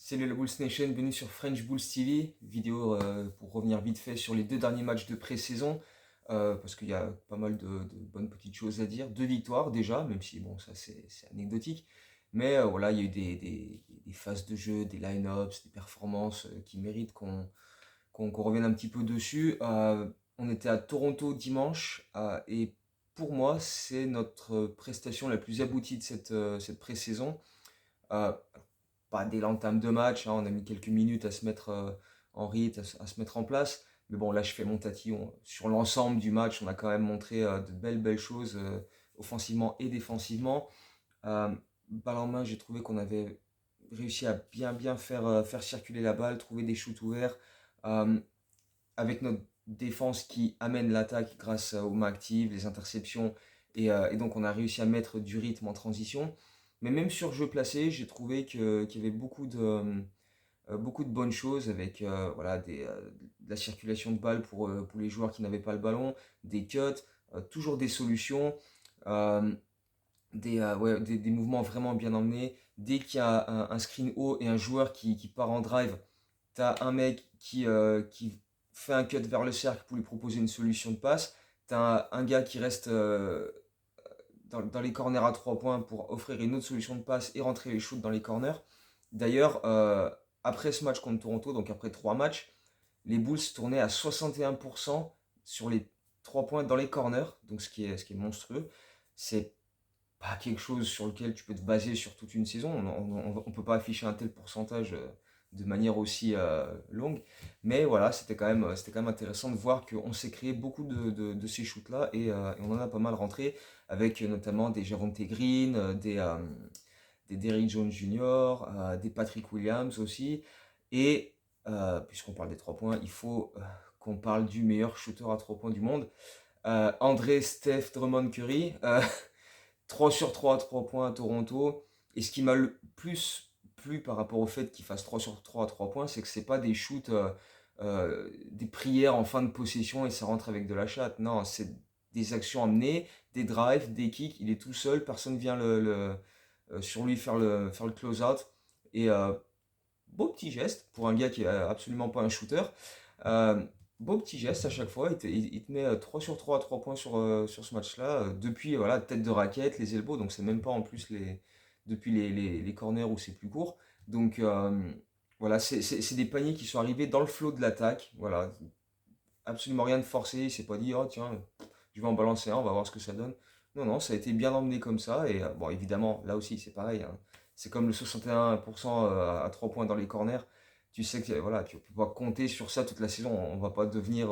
Salut la Bulls Nation, bienvenue sur French Bulls TV, vidéo pour revenir vite fait sur les deux derniers matchs de pré-saison, parce qu'il y a pas mal de bonnes petites choses à dire. Deux victoires déjà, même si bon, ça c'est anecdotique, mais voilà, il y a eu des phases de jeu, des line-ups, des performances qui méritent qu'on revienne un petit peu dessus. On était à Toronto dimanche, et pour moi, c'est notre prestation la plus aboutie de cette pré-saison. Euh, Pas dès l'entame de match, hein, on a mis quelques minutes à se mettre en rythme, à se mettre en place. Mais bon, là, je fais mon tatillon. Sur l'ensemble du match, on a quand même montré de belles choses, offensivement et défensivement. Balle en main, j'ai trouvé qu'on avait réussi à bien faire circuler la balle, trouver des shoots ouverts, euh, avec notre défense qui amène l'attaque grâce aux mains actives, les interceptions, et donc on a réussi à mettre du rythme en transition. Mais même sur jeu placé, j'ai trouvé qu'il y avait beaucoup de bonnes choses avec voilà, de la circulation de balles pour les joueurs qui n'avaient pas le ballon, des cuts, toujours des solutions, euh, des mouvements vraiment bien emmenés. Dès qu'il y a un screen haut et un joueur qui part en drive, tu as un mec qui fait un cut vers le cercle pour lui proposer une solution de passe. Tu as un gars qui reste dans les corners à 3 points pour offrir une autre solution de passe et rentrer les shoots dans les corners. D'ailleurs, après ce match contre Toronto, donc après 3 matchs, les Bulls tournaient à 61% sur les 3 points dans les corners, donc ce qui est monstrueux. C'est pas quelque chose sur lequel tu peux te baser sur toute une saison. On ne peut pas afficher un tel pourcentage de manière aussi longue. Mais voilà, c'était quand même intéressant de voir qu'on s'est créé beaucoup de ces shoots-là et on en a pas mal rentré avec notamment des Javonte Green, des Derrick Jones Jr., des Patrick Williams aussi. Et puisqu'on parle des 3 points, il faut qu'on parle du meilleur shooter à 3 points du monde. André Steph Drummond Curry. 3 sur 3 à 3 points à Toronto. Et ce qui m'a le plus plu par rapport au fait qu'il fasse 3 sur 3 à 3 points, c'est que c'est pas des shoots, des prières en fin de possession et ça rentre avec de la chatte. Non, c'est des actions amenées, des drives, des kicks. Il est tout seul, personne vient sur lui faire le close-out. Et beau petit geste pour un gars qui est absolument pas un shooter. Euh, Beau petit geste à chaque fois. Il te met 3 sur 3 à 3 points sur ce match-là. Depuis voilà, tête de raquette, les elbows, donc c'est même pas en plus depuis les corners où c'est plus court. Donc voilà, c'est des paniers qui sont arrivés dans le flot de l'attaque. Voilà, absolument rien de forcé. Il s'est pas dit, oh tiens, je vais en balancer un, on va voir ce que ça donne. Non, non, ça a été bien emmené comme ça. Et bon, évidemment, là aussi, c'est pareil, hein. C'est comme le 61% à 3 points dans les corners. Tu sais que voilà, tu peux pas compter sur ça toute la saison. On va pas devenir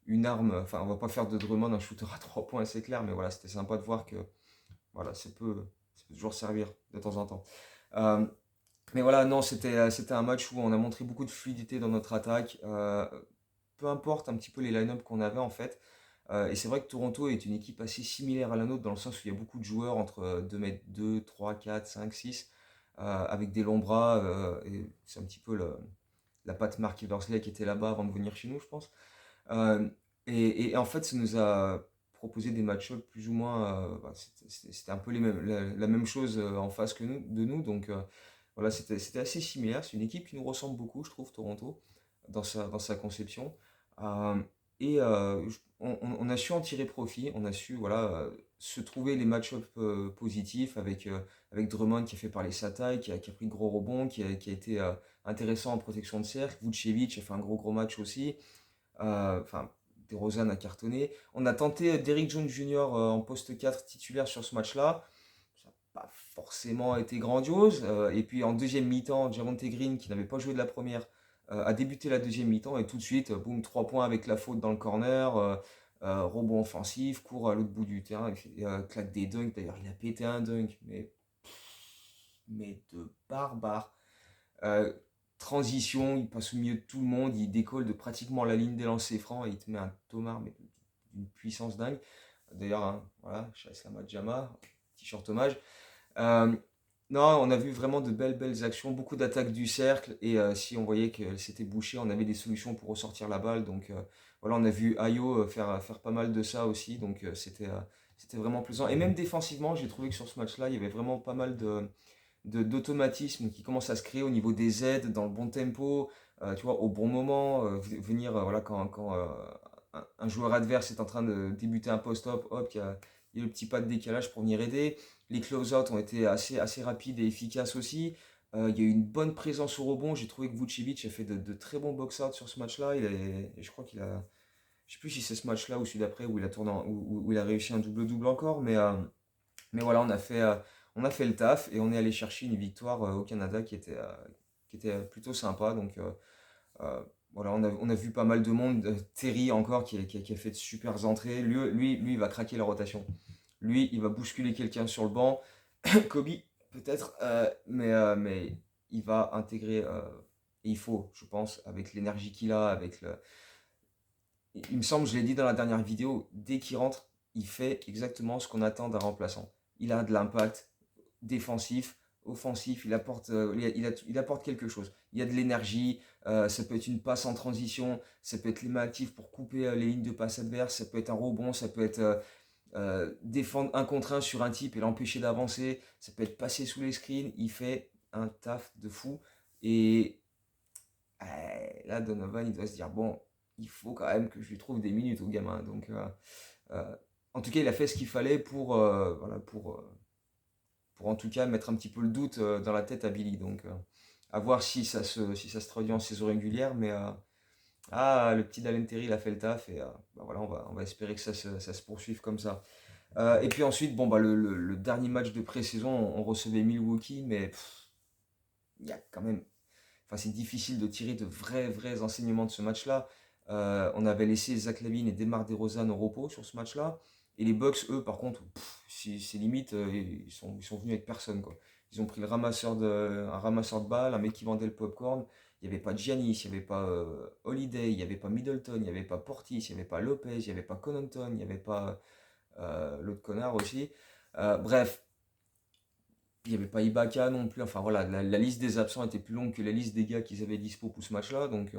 une arme. Enfin, on va pas faire de Drummond un shooter à 3 points, c'est clair. Mais voilà, c'était sympa de voir que voilà, ça peut toujours servir de temps en temps. Euh, mais voilà, non, c'était un match où on a montré beaucoup de fluidité dans notre attaque. Peu importe un petit peu les line-up qu'on avait en fait. Et c'est vrai que Toronto est une équipe assez similaire à la nôtre dans le sens où il y a beaucoup de joueurs entre 2 mètres 2, 3, 4, 5, 6, avec des longs bras. Et c'est un petit peu la patte Mark Eversley qui était là-bas avant de venir chez nous, je pense. Euh, et en fait, ça nous a proposé des match-ups plus ou moins. Bah, c'était un peu la même chose en face de nous. Donc voilà, c'était assez similaire. C'est une équipe qui nous ressemble beaucoup, je trouve, Toronto, dans sa conception. Euh, on a su en tirer profit. On a su voilà, se trouver les match-ups positifs avec Drummond qui a fait parler sa taille, qui a pris de gros rebonds, qui a été intéressant en protection de cercle. Vucevic a fait un gros match aussi. Enfin, DeRozan a cartonné. On a tenté Derrick Jones Jr. En poste 4 titulaire sur ce match-là. Ça n'a pas forcément été grandiose. Et puis en deuxième mi-temps, Javonte Green, qui n'avait pas joué de la première, a débuté la deuxième mi-temps et tout de suite, boum, 3 points avec la faute dans le corner. Rebond offensif, court à l'autre bout du terrain, claque des dunks. D'ailleurs, il a pété un dunk, mais de barbare. Euh, Transition, il passe au milieu de tout le monde, il décolle de pratiquement la ligne des lancers francs et il te met un tomard mais d'une puissance dingue. D'ailleurs, hein, voilà, Islam Jama, t-shirt hommage. Euh, non, on a vu vraiment de belles actions, beaucoup d'attaques du cercle et si on voyait qu'elle s'était bouchée, on avait des solutions pour ressortir la balle. Donc voilà, on a vu Ayo faire pas mal de ça aussi, donc c'était vraiment plaisant. Et même défensivement, j'ai trouvé que sur ce match-là, il y avait vraiment pas mal d'automatisme qui commence à se créer au niveau des aides, dans le bon tempo, tu vois, au bon moment, venir, voilà, quand un joueur adverse est en train de débuter un post-up, hop, il y a le petit pas de décalage pour venir aider. Les close-out ont été assez rapides et efficaces aussi. Il y a eu une bonne présence au rebond. J'ai trouvé que Vucevic a fait de très bons box-out sur ce match-là. Je crois qu'il a, je sais plus si c'est ce match-là ou celui d'après où il a tourné où il a réussi un double-double encore, mais voilà, on a fait le taf et on est allé chercher une victoire au Canada qui était plutôt sympa. Donc euh, voilà, on a vu pas mal de monde. Terry encore qui a fait de super entrées. Lui, il va craquer la rotation. Lui, il va bousculer quelqu'un sur le banc. Kobe, peut-être, mais il va intégrer, et il faut, je pense, avec l'énergie qu'il a, il me semble, je l'ai dit dans la dernière vidéo, dès qu'il rentre, il fait exactement ce qu'on attend d'un remplaçant. Il a de l'impact défensif, offensif, il apporte quelque chose. Il y a de l'énergie, ça peut être une passe en transition, ça peut être les mains actives pour couper les lignes de passe adverses, ça peut être un rebond, ça peut être défendre un contre un sur un type et l'empêcher d'avancer, ça peut être passer sous les screens, il fait un taf de fou. Et là, Donovan, il doit se dire, bon, il faut quand même que je lui trouve des minutes au gamin. Donc, euh, en tout cas, il a fait ce qu'il fallait voilà, pour en tout cas mettre un petit peu le doute dans la tête à Billy. Donc, à voir si ça se traduit en saison régulière. Mais le petit Dalen Terry, il a fait le taf. Et bah voilà, on va espérer que ça se poursuive comme ça. Et puis ensuite, bon, bah, le dernier match de pré-saison, on recevait Milwaukee. Mais il y a quand même. Enfin, c'est difficile de tirer de vrais enseignements de ce match-là. On avait laissé Zach LaVine et DeMar DeRozan au repos sur ce match-là. Et les Bucks, eux, par contre, c'est limite, ils sont venus avec personne, quoi. Ils ont pris un ramasseur de balles, un mec qui vendait le popcorn. Il n'y avait pas Giannis, il n'y avait pas Holiday, il n'y avait pas Middleton, il n'y avait pas Portis, il n'y avait pas Lopez, il n'y avait pas Connaughton, il n'y avait pas l'autre connard aussi. Bref, il n'y avait pas Ibaka non plus. Enfin voilà, la liste des absents était plus longue que la liste des gars qu'ils avaient dispo pour ce match-là. Donc,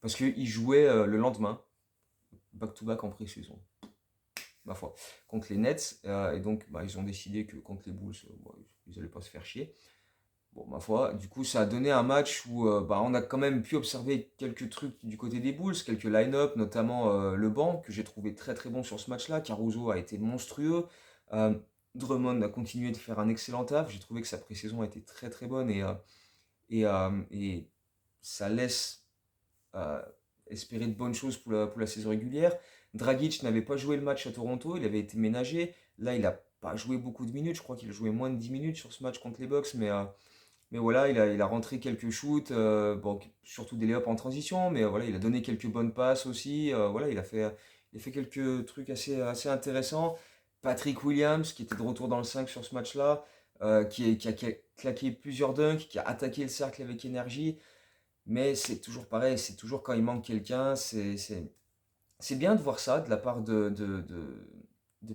parce qu'ils jouaient le lendemain, back-to-back en pré-saison, ma foi, contre les Nets. Et donc, bah, ils ont décidé que contre les Bulls, bon, ils n'allaient pas se faire chier. Bon, ma foi, du coup, ça a donné un match où bah, on a quand même pu observer quelques trucs du côté des Bulls, quelques line-up, notamment le banc, que j'ai trouvé très bon sur ce match-là. Caruso a été monstrueux. Euh, Drummond a continué de faire un excellent taf. J'ai trouvé que sa pré-saison a été très bonne et ça laisse euh, espérer de bonnes choses pour la saison régulière. Dragic n'avait pas joué le match à Toronto, il avait été ménagé. Là, il n'a pas joué beaucoup de minutes. Je crois qu'il a joué moins de 10 minutes sur ce match contre les Bucks, mais voilà, il a rentré quelques shoots, bon, surtout des layups en transition, mais voilà, il a donné quelques bonnes passes aussi. Voilà, il a fait quelques trucs assez intéressants. Patrick Williams, qui était de retour dans le 5 sur ce match-là, qui a claqué plusieurs dunks, qui a attaqué le cercle avec énergie, mais c'est toujours pareil, c'est toujours quand il manque quelqu'un, c'est bien de voir ça de la part de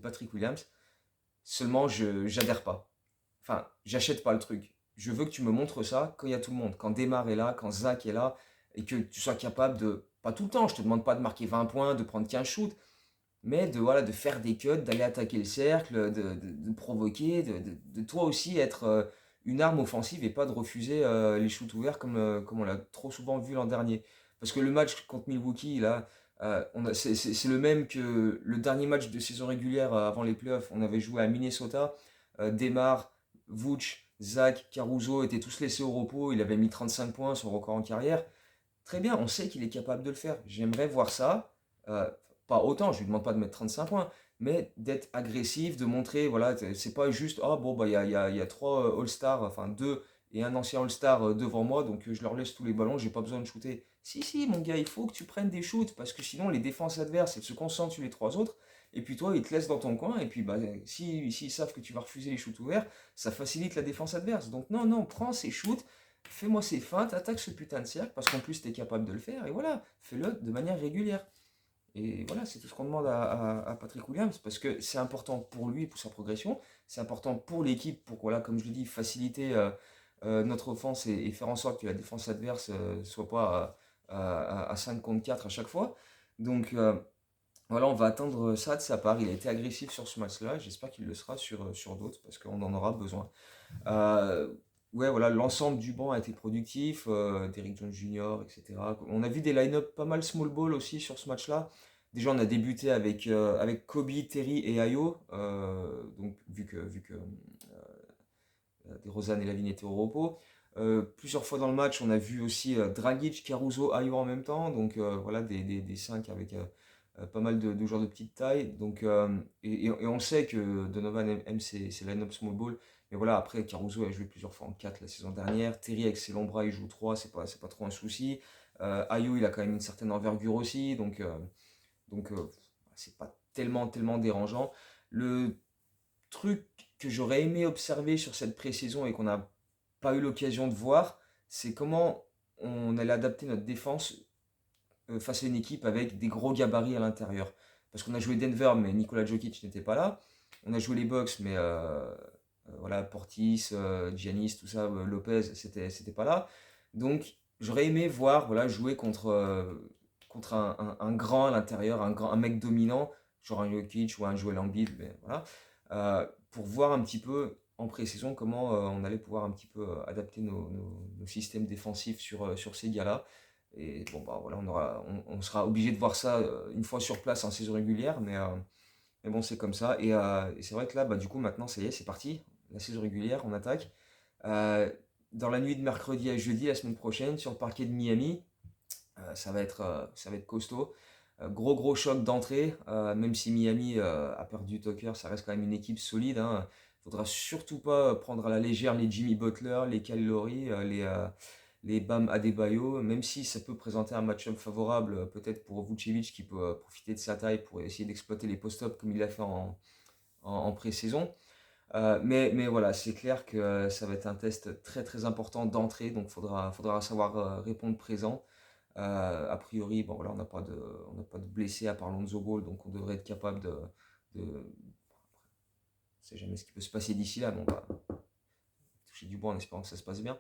Patrick Williams, seulement je j'adhère pas. Enfin, j'achète pas le truc. Je veux que tu me montres ça quand il y a tout le monde. Quand Demar est là, quand Zach est là, et que tu sois capable de, pas tout le temps, je te demande pas de marquer 20 points, de prendre 15 shoots, mais voilà, de faire des cuts, d'aller attaquer le cercle, de provoquer, de toi aussi être une arme offensive et pas de refuser les shoots ouverts comme on l'a trop souvent vu l'an dernier. Parce que le match contre Milwaukee, là, c'est le même que le dernier match de saison régulière avant les playoffs. On avait joué à Minnesota. Demar, Vooch, Zach, Caruso étaient tous laissés au repos. Il avait mis 35 points, son record en carrière. Très bien, on sait qu'il est capable de le faire. J'aimerais voir ça. Euh, Pas autant, je lui demande pas de mettre 35 points, mais d'être agressif, de montrer, voilà, c'est pas juste, ah bon, bah il y a trois All-Stars, enfin deux et un ancien All-Star devant moi, donc je leur laisse tous les ballons, j'ai pas besoin de shooter. Si, mon gars, il faut que tu prennes des shoots, parce que sinon les défenses adverses, elles se concentrent sur les trois autres, et puis toi, ils te laissent dans ton coin, et puis bah, s'ils savent que tu vas refuser les shoots ouverts, ça facilite la défense adverse. Donc non, prends ces shoots, fais-moi ces feintes, attaque ce putain de cercle, parce qu'en plus, tu es capable de le faire, et voilà, fais-le de manière régulière. Et voilà, c'est tout ce qu'on demande à Patrick Williams, parce que c'est important pour lui, pour sa progression, c'est important pour l'équipe, pour, voilà, comme je le dis, faciliter notre offense et faire en sorte que la défense adverse soit pas à 5 contre 4 à chaque fois. Donc voilà, on va attendre ça de sa part. Il a été agressif sur ce match-là, j'espère qu'il le sera sur d'autres, parce qu'on en aura besoin. Euh, ouais, voilà, l'ensemble du banc a été productif, Derrick Jones Jr., etc. On a vu des line-up pas mal small ball aussi sur ce match-là. Déjà, on a débuté avec Kobe, Terry et Ayo. Donc, vu que DeRozan et Lavine étaient au repos. Plusieurs fois dans le match, on a vu aussi Dragic, Caruso, Ayo en même temps. Donc voilà, des 5 avec pas mal de joueurs de petite taille. Donc, et on sait que Donovan aime ses line-up small ball. Mais voilà, après, Caruso a joué plusieurs fois en 4 la saison dernière. Terry, avec ses longs bras, il joue 3, c'est pas trop un souci. Ayo, il a quand même une certaine envergure aussi. Donc c'est pas tellement dérangeant. Le truc que j'aurais aimé observer sur cette pré-saison et qu'on n'a pas eu l'occasion de voir, c'est comment on allait adapter notre défense face à une équipe avec des gros gabarits à l'intérieur. Parce qu'on a joué Denver, mais Nikola Jokic n'était pas là. On a joué les Bucks, mais voilà, Portis, Giannis, tout ça, Lopez, c'était pas là. Donc j'aurais aimé voir voilà, jouer contre un grand à l'intérieur, un mec dominant, genre un Jokic ou un Joel Embiid, mais voilà, pour voir un petit peu en pré-saison comment on allait pouvoir un petit peu adapter nos systèmes défensifs sur ces gars-là. Et bon, bah voilà, on sera obligé de voir ça une fois sur place en saison régulière, mais bon, c'est comme ça. Et c'est vrai que là, bah, du coup, maintenant, ça y est, c'est parti. La saison régulière, on attaque. Euh, dans la nuit de mercredi à jeudi, la semaine prochaine, sur le parquet de Miami, ça va être costaud. Gros choc d'entrée, même si Miami a perdu Tucker, ça reste quand même une équipe solide, hein. Faudra surtout pas prendre à la légère les Jimmy Butler, les Kyle Lowry, les Bam Adebayo, même si ça peut présenter un match-up favorable, peut-être pour Vucevic qui peut profiter de sa taille pour essayer d'exploiter les post-ups comme il l'a fait en pré-saison. Mais voilà, c'est clair que ça va être un test très important d'entrée, donc faudra savoir répondre présent. A priori, bon, voilà, on n'a pas de blessés à part Lonzo Ball, donc on devrait être capable de on ne sait jamais ce qui peut se passer d'ici là, mais on va toucher du bois en espérant que ça se passe bien.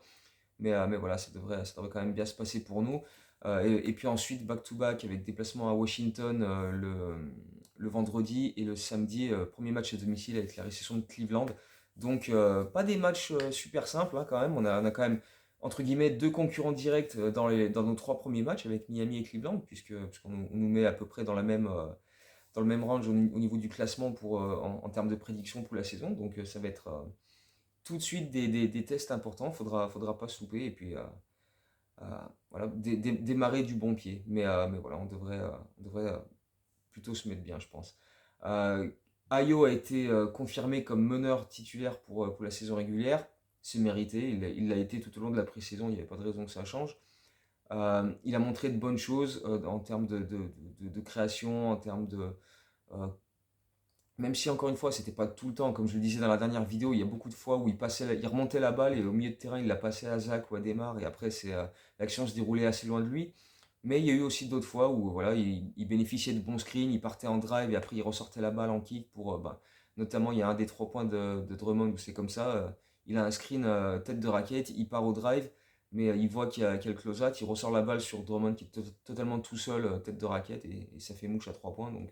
Mais voilà, ça devrait quand même bien se passer pour nous. Et puis ensuite, back-to-back avec déplacement à Washington le vendredi et le samedi, premier match à domicile avec la réception de Cleveland. Donc, pas des matchs super simples hein, quand même. On a quand même, entre guillemets, deux concurrents directs dans nos trois premiers matchs avec Miami et Cleveland, puisqu'on nous met à peu près dans le même range au niveau du classement en termes de prédiction pour la saison. Donc, ça va être tout de suite des tests importants. Faudra pas souper et puis voilà, démarrer du bon pied. Mais voilà, on devrait plutôt se mettre bien, je pense. Euh, Ayo a été confirmé comme meneur titulaire pour la saison régulière. C'est mérité, il l'a été tout au long de la pré-saison, il n'y avait pas de raison que ça change. Il a montré de bonnes choses en termes de création, en termes euh, même si encore une fois, c'était pas tout le temps, comme je le disais dans la dernière vidéo, il y a beaucoup de fois où il remontait la balle et au milieu de terrain, il la passait à Zach ou à Demar et après, l'action se déroulait assez loin de lui. Mais il y a eu aussi d'autres fois où voilà, il bénéficiait de bons screens, il partait en drive et après il ressortait la balle en kick notamment il y a un des 3 points de Drummond où c'est comme ça, il a un screen tête de raquette, il part au drive, mais il voit qu'il y a le close-out, il ressort la balle sur Drummond qui est totalement tout seul, tête de raquette et ça fait mouche à 3 points. Donc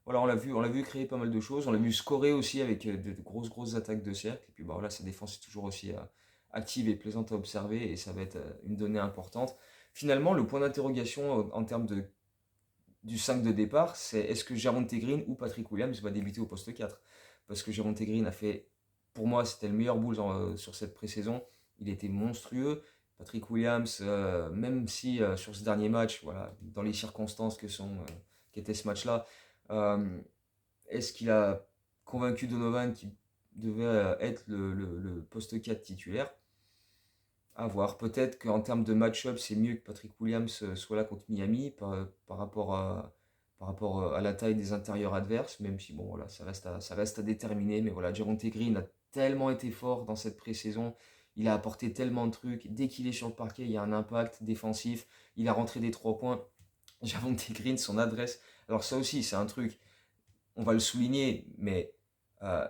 voilà, on l'a vu créer pas mal de choses. On l'a vu scorer aussi avec de grosses attaques de cercle. Et puis bah, voilà, sa défense est toujours aussi active et plaisante à observer. Et ça va être une donnée importante. Finalement, le point d'interrogation en termes du 5 de départ, c'est est-ce que Javonte Green ou Patrick Williams va débuter au poste 4. Parce que Javonte Green a fait, pour moi, c'était le meilleur Bulls sur cette pré-saison. Il était monstrueux. Patrick Williams, même si sur ce dernier match, voilà, dans les circonstances qu'était ce match-là, euh, est-ce qu'il a convaincu Donovan qu'il devait être le poste 4 titulaire? À voir. Peut-être qu'en termes de match-up, c'est mieux que Patrick Williams soit là contre Miami par rapport à la taille des intérieurs adverses, même si bon, voilà, ça reste à déterminer. Mais voilà, Javonte Green a tellement été fort dans cette pré-saison. Il a apporté tellement de trucs. Dès qu'il est sur le parquet, il y a un impact défensif. Il a rentré des 3 points. Javonte Green, son adresse. Alors, ça aussi, c'est un truc on va le souligner, mais euh,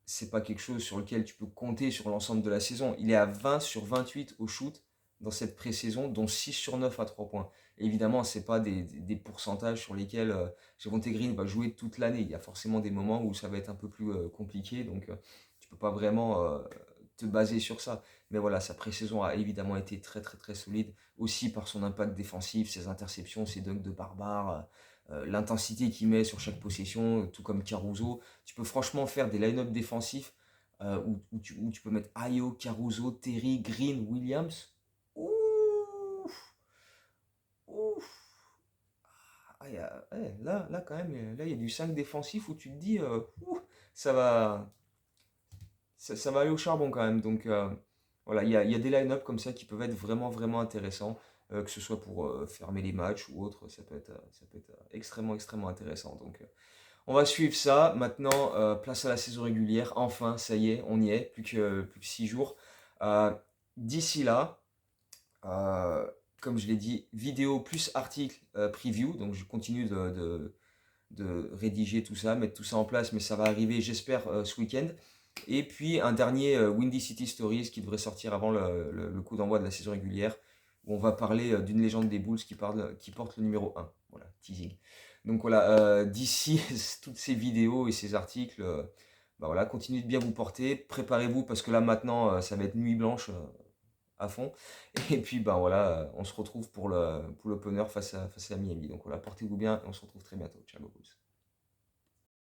c'est pas quelque chose sur lequel tu peux compter sur l'ensemble de la saison. Il est à 20 sur 28 au shoot dans cette pré-saison, dont 6 sur 9 à 3 points. Et évidemment, ce n'est pas des pourcentages sur lesquels Javonte Green va jouer toute l'année. Il y a forcément des moments où ça va être un peu plus compliqué, donc tu peux pas vraiment te baser sur ça. Mais voilà, sa pré-saison a évidemment été très très très solide, aussi par son impact défensif, ses interceptions, ses dunks de barbare, l'intensité qu'il met sur chaque possession, tout comme Caruso. Tu peux franchement faire des line-up défensifs où tu peux mettre Ayo, Caruso, Terry, Green, Williams. Ouf, ouf. Ah, là, quand même, là, il y a du 5 défensif où tu te dis, ouh, ça va, ça va aller au charbon quand même. Donc voilà, il y a des line-up comme ça qui peuvent être vraiment, vraiment intéressants, que ce soit pour fermer les matchs ou autre, ça peut être extrêmement, extrêmement intéressant. Donc on va suivre ça. Maintenant, place à la saison régulière. Enfin, ça y est, on y est, plus que 6 jours. Euh, D'ici là, euh, comme je l'ai dit, vidéo plus article preview. Donc je continue de rédiger tout ça, mettre tout ça en place, mais ça va arriver, j'espère, ce week-end. Et puis un dernier Windy City Stories qui devrait sortir avant le coup d'envoi de la saison régulière, où on va parler d'une légende des Bulls qui porte le numéro 1. Voilà, teasing. Donc voilà, d'ici toutes ces vidéos et ces articles, bah voilà, continuez de bien vous porter, préparez-vous parce que là maintenant, ça va être nuit blanche à fond. Et puis bah voilà, on se retrouve pour l'opener face à Miami. Donc voilà, portez-vous bien et on se retrouve très bientôt. Ciao, Bulls.